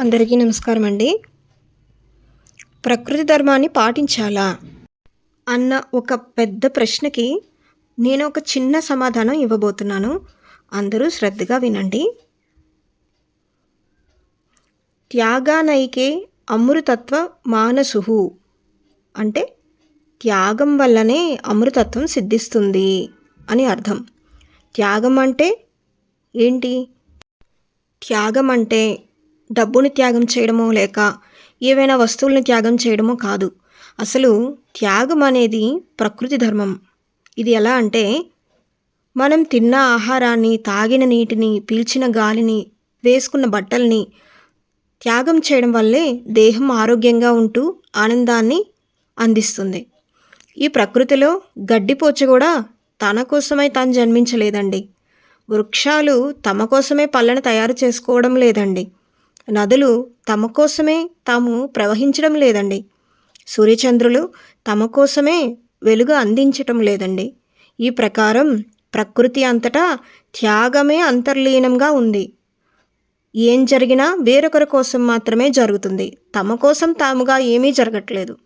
అందరికీ నమస్కారం అండి. ప్రకృతి ధర్మాన్ని పాటించాలా అన్న ఒక పెద్ద ప్రశ్నకి నేను ఒక చిన్న సమాధానం ఇవ్వబోతున్నాను. అందరూ శ్రద్ధగా వినండి. త్యాగానైకే అమృతత్వ మానసుహు అంటే త్యాగం వల్లనే అమృతత్వం సిద్ధిస్తుంది అని అర్థం. త్యాగం అంటే ఏంటి? త్యాగం అంటే డబ్బుని త్యాగం చేయడమో లేక ఏవైనా వస్తువులను త్యాగం చేయడమో కాదు. అసలు త్యాగం అనేది ప్రకృతి ధర్మం. ఇది ఎలా అంటే మనం తిన్న ఆహారాన్ని, తాగిన నీటిని, పీల్చిన గాలిని, వేసుకున్న బట్టల్ని త్యాగం చేయడం వల్లే దేహం ఆరోగ్యంగా ఉంటూ ఆనందాన్ని అందిస్తుంది. ఈ ప్రకృతిలో గడ్డిపోచ కూడా తన కోసమై తాను జన్మించలేదండి. వృక్షాలు తమ కోసమే పళ్ళను తయారు చేసుకోవడం లేదండి. నదులు తమ కోసమే తాము ప్రవహించడం లేదండి. సూర్యచంద్రులు తమ కోసమే వెలుగు అందించటం లేదండి. ఈ ప్రకారం ప్రకృతి అంతటా త్యాగమే అంతర్లీనంగా ఉంది. ఏం జరిగినా వేరొకరి కోసం మాత్రమే జరుగుతుంది. తమ కోసం తాముగా ఏమీ జరగట్లేదు.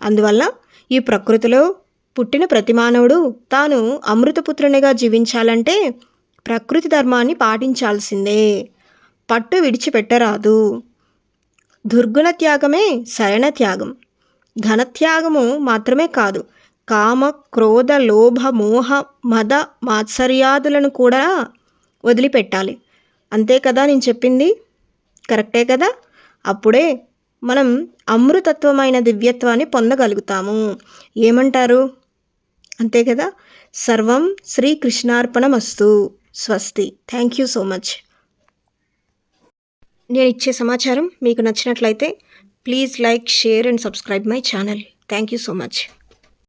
అందువల్ల ఈ ప్రకృతిలో పుట్టిన ప్రతి మానవుడు తాను అమృతపుత్రునిగా జీవించాలంటే ప్రకృతి ధర్మాన్ని పాటించాల్సిందే. పట్టు విడిచిపెట్టరాదు. దుర్గుణ త్యాగమే సరైన త్యాగం. ఘనత్యాగము మాత్రమే కాదు, కామ, క్రోధ, లోభ, మోహ, మద, మాత్సర్యాదులను కూడా వదిలిపెట్టాలి. అంతే కదా నేను చెప్పింది? కరెక్టే కదా? అప్పుడే మనం అమృతత్వమైన దివ్యత్వాన్ని పొందగలుగుతాము. ఏమంటారు? అంతే కదా? సర్వం శ్రీకృష్ణార్పణమస్తు. స్వస్తి. Thank you so much. నేను ఇచ్చే సమాచారం మీకు నచ్చినట్లయితే please like, share and subscribe my channel. Thank you so much.